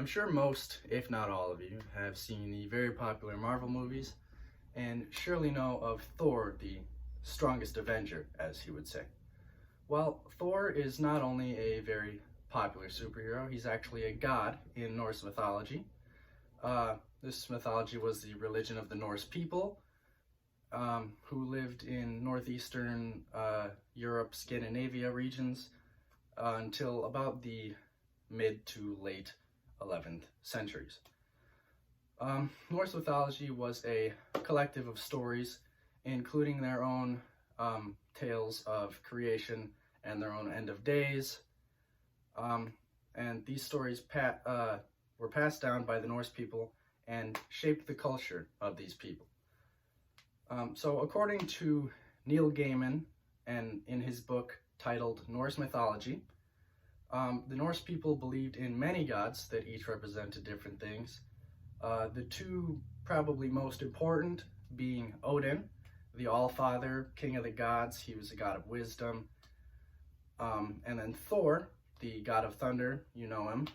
I'm sure most, if not all of you, have seen the very popular Marvel movies and surely know of Thor, the strongest Avenger, as he would say. Well, Thor is not only a very popular superhero, he's actually a god in Norse mythology. This mythology was the religion of the Norse people who lived in northeastern Europe, Scandinavia regions until about the mid to late 11th centuries. Norse mythology was a collective of stories, including their own tales of creation and their own end of days. And these stories were passed down by the Norse people and shaped the culture of these people. So according to Neil Gaiman, and in his book titled Norse Mythology, the Norse people believed in many gods that each represented different things. The two probably most important being Odin, the All-Father, king of the gods. He was a god of wisdom. And then Thor, the god of thunder, you know him.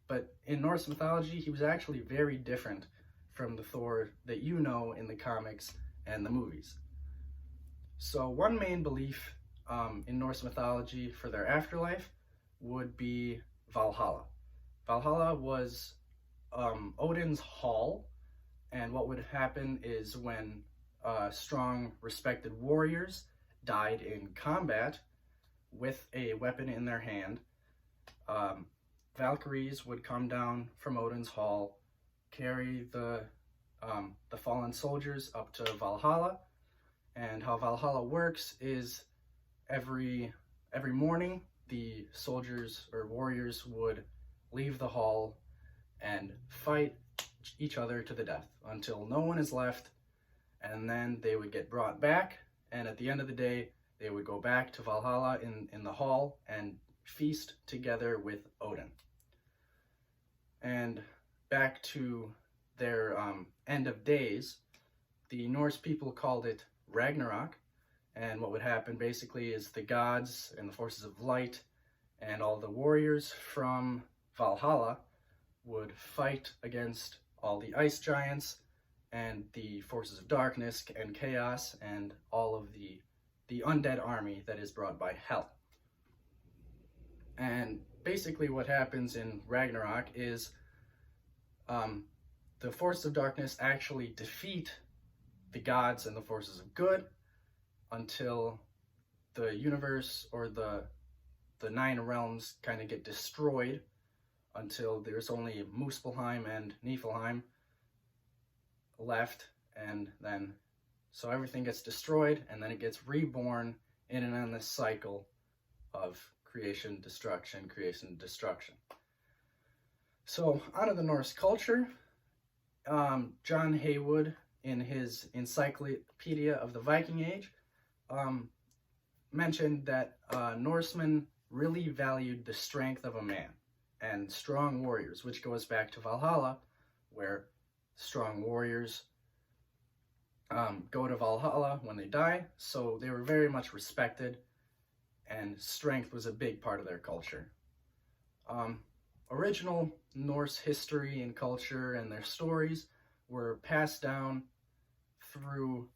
But in Norse mythology, he was actually very different from the Thor that you know in the comics and the movies. So one main belief in Norse mythology for their afterlife would be Valhalla. Valhalla was Odin's hall, and what would happen is when strong, respected warriors died in combat with a weapon in their hand, Valkyries would come down from Odin's hall, carry the fallen soldiers up to Valhalla. And how Valhalla works is every morning the soldiers or warriors would leave the hall and fight each other to the death until no one is left, and then they would get brought back, and at the end of the day they would go back to Valhalla in the hall and feast together with Odin. And back to their end of days, the Norse people called it Ragnarok, and what would happen basically is the gods and the forces of light and all the warriors from Valhalla would fight against all the ice giants and the forces of darkness and chaos and all of the undead army that is brought by Hel. And basically what happens in Ragnarok is the forces of darkness actually defeat the gods and the forces of good until the universe or the 9 realms kind of get destroyed, until there's only Muspelheim and Niflheim left, and then so everything gets destroyed and then it gets reborn in an endless cycle of creation, destruction, creation, destruction. So out of the Norse culture, John Haywood in his Encyclopedia of the Viking Age mentioned that Norsemen really valued the strength of a man and strong warriors, which goes back to Valhalla, where strong warriors go to Valhalla when they die, so they were very much respected, and strength was a big part of their culture. Original Norse history and culture and their stories were passed down through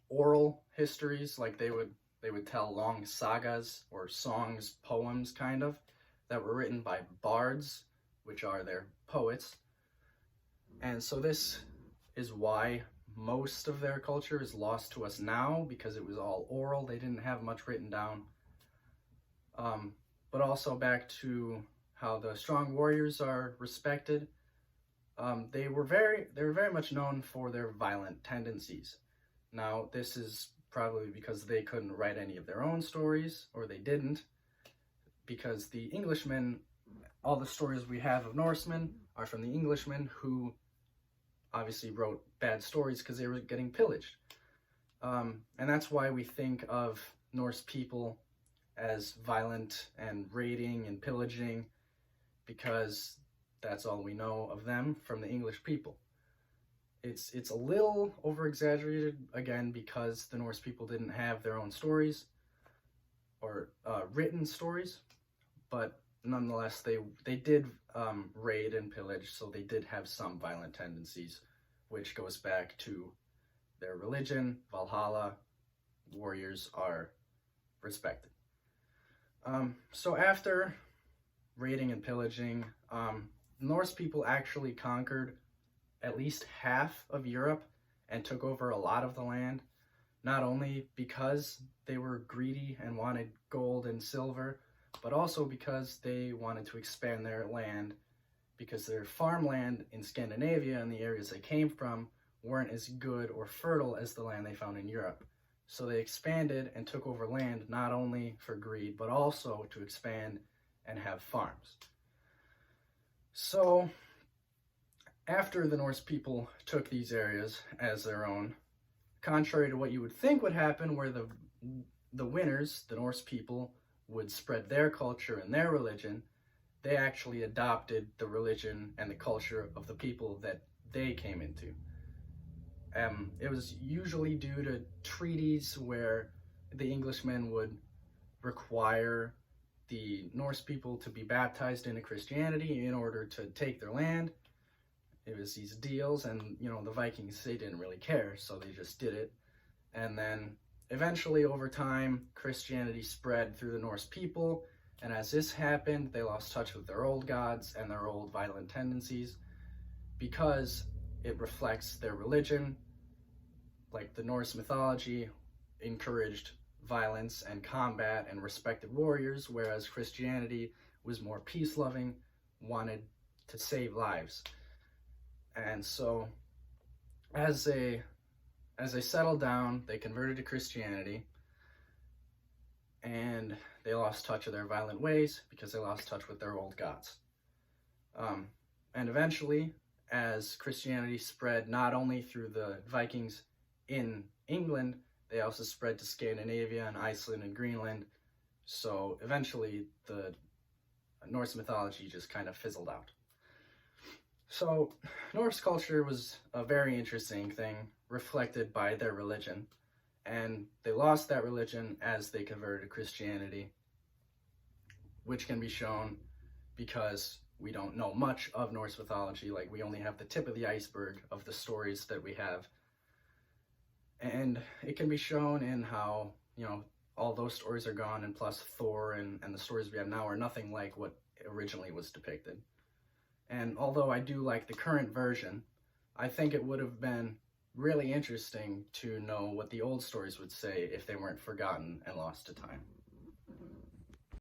oral histories, like they would tell long sagas or songs, poems kind of, that were written by bards, which are their poets. And so this is why most of their culture is lost to us now, because it was all oral. They didn't have much written down. But also back to how the strong warriors are respected. They were very much known for their violent tendencies. Now, this is probably because they couldn't write any of their own stories, or they didn't, because the Englishmen, all the stories we have of Norsemen are from the Englishmen, who obviously wrote bad stories because they were getting pillaged. And that's why we think of Norse people as violent and raiding and pillaging, because that's all we know of them from the English people. It's a little over-exaggerated, again, because the Norse people didn't have their own stories or written stories, but nonetheless, they did raid and pillage, so they did have some violent tendencies, which goes back to their religion. Valhalla, warriors are respected. So after raiding and pillaging, Norse people actually conquered at least half of Europe and took over a lot of the land, not only because they were greedy and wanted gold and silver, but also because they wanted to expand their land, because their farmland in Scandinavia and the areas they came from weren't as good or fertile as the land they found in Europe. So they expanded and took over land not only for greed, but also to expand and have farms. So after the Norse people took these areas as their own, contrary to what you would think would happen, where the winners, the Norse people, would spread their culture and their religion, they actually adopted the religion and the culture of the people that they came into. It was usually due to treaties where the Englishmen would require the Norse people to be baptized into Christianity in order to take their land. It was these deals, and the Vikings, they didn't really care, so they just did it. And then eventually, over time, Christianity spread through the Norse people, and as this happened, they lost touch with their old gods and their old violent tendencies because it reflects their religion. Like the Norse mythology encouraged violence and combat and respected warriors, whereas Christianity was more peace-loving, wanted to save lives. And so as they settled down, they converted to Christianity, and they lost touch of their violent ways because they lost touch with their old gods. And eventually, as Christianity spread not only through the Vikings in England, they also spread to Scandinavia and Iceland and Greenland. So eventually, the Norse mythology just kind of fizzled out. So Norse culture was a very interesting thing, reflected by their religion, and they lost that religion as they converted to Christianity, which can be shown because we don't know much of Norse mythology. Like, we only have the tip of the iceberg of the stories that we have. And it can be shown in how, all those stories are gone, and plus Thor and the stories we have now are nothing like what originally was depicted. And although I do like the current version, I think it would have been really interesting to know what the old stories would say if they weren't forgotten and lost to time.